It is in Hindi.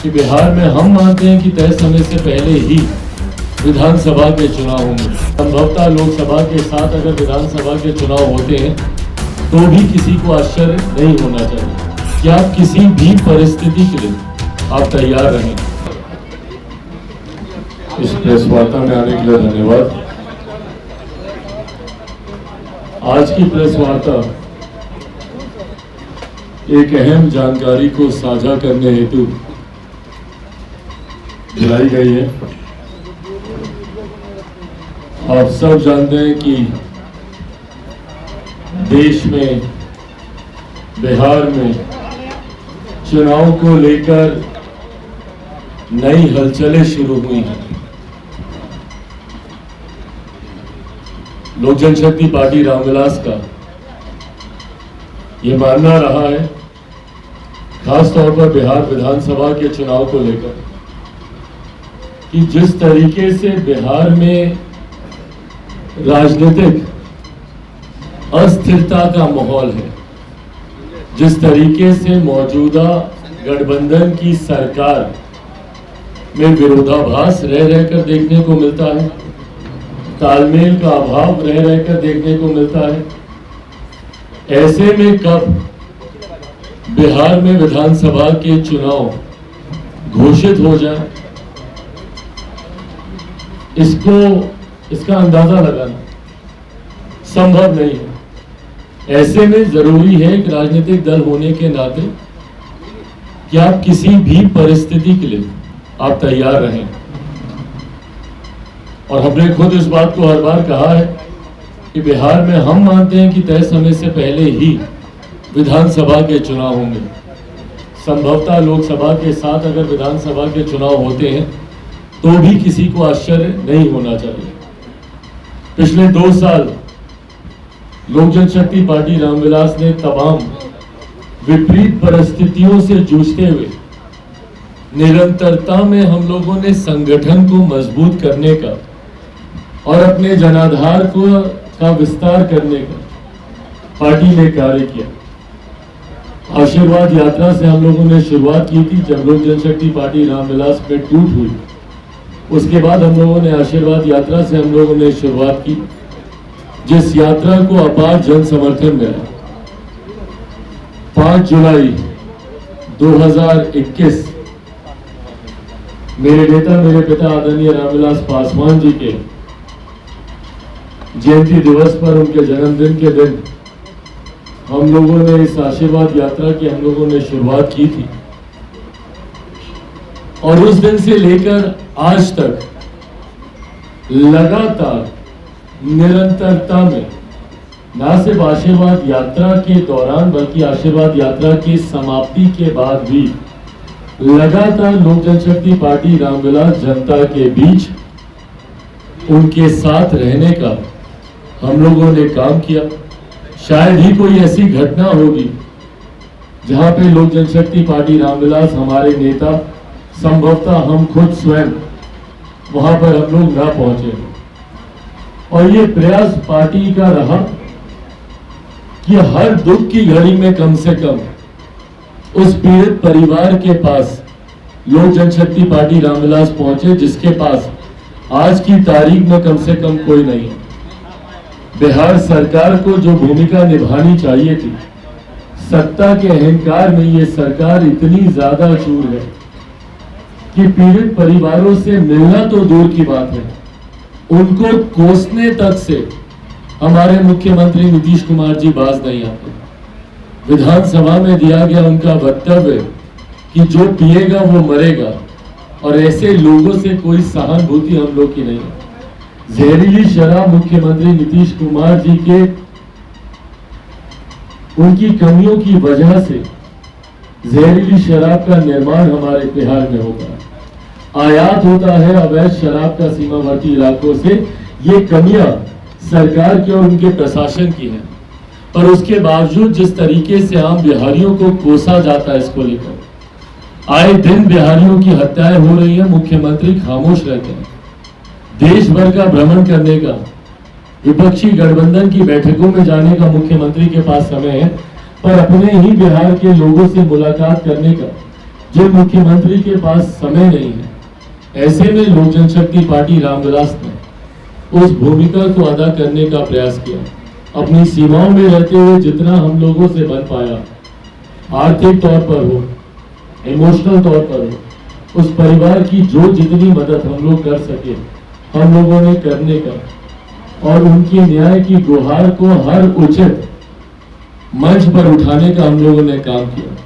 कि बिहार में हम मानते हैं कि तय समय से पहले ही विधानसभा के चुनाव होंगे। संभवतः लोकसभा के साथ अगर विधानसभा के चुनाव होते हैं तो भी किसी को आश्चर्य नहीं होना चाहिए कि आप किसी भी परिस्थिति के लिए आप तैयार रहें। इस प्रेस वार्ता में आने के लिए धन्यवाद। आज की प्रेस वार्ता एक अहम जानकारी को साझा करने हेतु बुलाई गई है। आप सब जानते हैं कि देश में, बिहार में चुनाव को लेकर नई हलचलें शुरू हुई हैं। लोक जनशक्ति पार्टी रामविलास का ये मानना रहा है, खास तौर पर बिहार विधानसभा के चुनाव को लेकर, कि जिस तरीके से बिहार में राजनीतिक अस्थिरता का माहौल है, जिस तरीके से मौजूदा गठबंधन की सरकार में विरोधाभास रह रहकर देखने को मिलता है, तालमेल का अभाव रह रहकर देखने को मिलता है, ऐसे में कब बिहार में विधानसभा के चुनाव घोषित हो जाए, इसका अंदाजा लगाना संभव नहीं है। ऐसे में जरूरी है एक राजनीतिक दल होने के नाते कि आप किसी भी परिस्थिति के लिए आप तैयार रहें। और हमने खुद इस बात को हर बार कहा है कि बिहार में हम मानते हैं कि तय समय से पहले ही विधानसभा के चुनाव होंगे। संभवतः लोकसभा के साथ अगर विधानसभा के चुनाव होते हैं तो भी किसी को आश्चर्य नहीं होना चाहिए। पिछले 2 साल लोक जनशक्ति पार्टी रामविलास ने तमाम विपरीत परिस्थितियों से जूझते हुए निरंतरता में हम लोगों ने संगठन को मजबूत करने का और अपने जनाधार का विस्तार करने का पार्टी ने कार्य किया। आशीर्वाद यात्रा से हम लोगों ने शुरुआत की थी। जब लोक जनशक्ति पार्टी रामविलास में टूट हुई, उसके बाद हम लोगों ने आशीर्वाद यात्रा से हम लोगों ने शुरुआत की, जिस यात्रा को अपार जन समर्थन मिला। 5 जुलाई 2021 मेरे नेता, मेरे पिता आदरणीय रामविलास पासवान जी के जयंती दिवस पर, उनके जन्मदिन के दिन हम लोगों ने इस आशीर्वाद यात्रा की हम लोगों ने शुरुआत की थी। और उस दिन से लेकर आज तक लगातार निरंतरता में न सिर्फ आशीर्वाद यात्रा के दौरान बल्कि आशीर्वाद यात्रा की समाप्ति के बाद भी लगातार लोक जनशक्ति पार्टी रामविलास जनता के बीच उनके साथ रहने का हम लोगों ने काम किया। शायद ही कोई ऐसी घटना होगी जहां पे लोक जनशक्ति पार्टी रामविलास, हमारे नेता, संभवतः हम खुद स्वयं वहां पर हम लोग ना पहुंचे। और ये प्रयास पार्टी का रहा कि हर दुख की घड़ी में कम से कम उस पीड़ित परिवार के पास लोक जनशक्ति पार्टी रामविलास पहुंचे, जिसके पास आज की तारीख में कम से कम कोई नहीं है। बिहार सरकार को जो भूमिका निभानी चाहिए थी, सत्ता के अहंकार में ये सरकार इतनी ज्यादा चूर है कि पीड़ित परिवारों से मिलना तो दूर की बात है, उनको कोसने तक से हमारे मुख्यमंत्री नीतीश कुमार जी बाज नहीं आते। विधानसभा में दिया गया उनका वक्तव्य कि जो पिएगा वो मरेगा, और ऐसे लोगों से कोई सहानुभूति हम लोग की नहीं है। जहरीली शराब मुख्यमंत्री नीतीश कुमार जी के उनकी कमियों की वजह से जहरीली शराब का निर्माण हमारे बिहार में होता है, आयात होता है अवैध शराब का सीमावर्ती इलाकों से। ये कमियां सरकार की और उनके प्रशासन की हैं, पर उसके बावजूद जिस तरीके से आम बिहारियों को कोसा जाता है, इसको लेकर आए दिन बिहारियों की हत्याएं हो रही है, मुख्यमंत्री खामोश रहते हैं। देश भर का भ्रमण करने का, विपक्षी गठबंधन की बैठकों में जाने का मुख्यमंत्री के पास समय है, पर अपने ही बिहार के लोगों से मुलाकात करने का जिन मुख्यमंत्री के पास समय नहीं है, ऐसे में लोक जनशक्ति पार्टी रामविलास ने उस भूमिका को अदा करने का प्रयास किया। अपनी सीमाओं में रहते हुए जितना हम लोगों से बन पाया, आर्थिक तौर पर हो, इमोशनल तौर पर हो, उस परिवार की जो जितनी मदद हम लोग कर सके हम लोगों ने करने का, और उनकी न्याय की गुहार को हर उचित मंच पर उठाने का हम लोगों ने काम किया।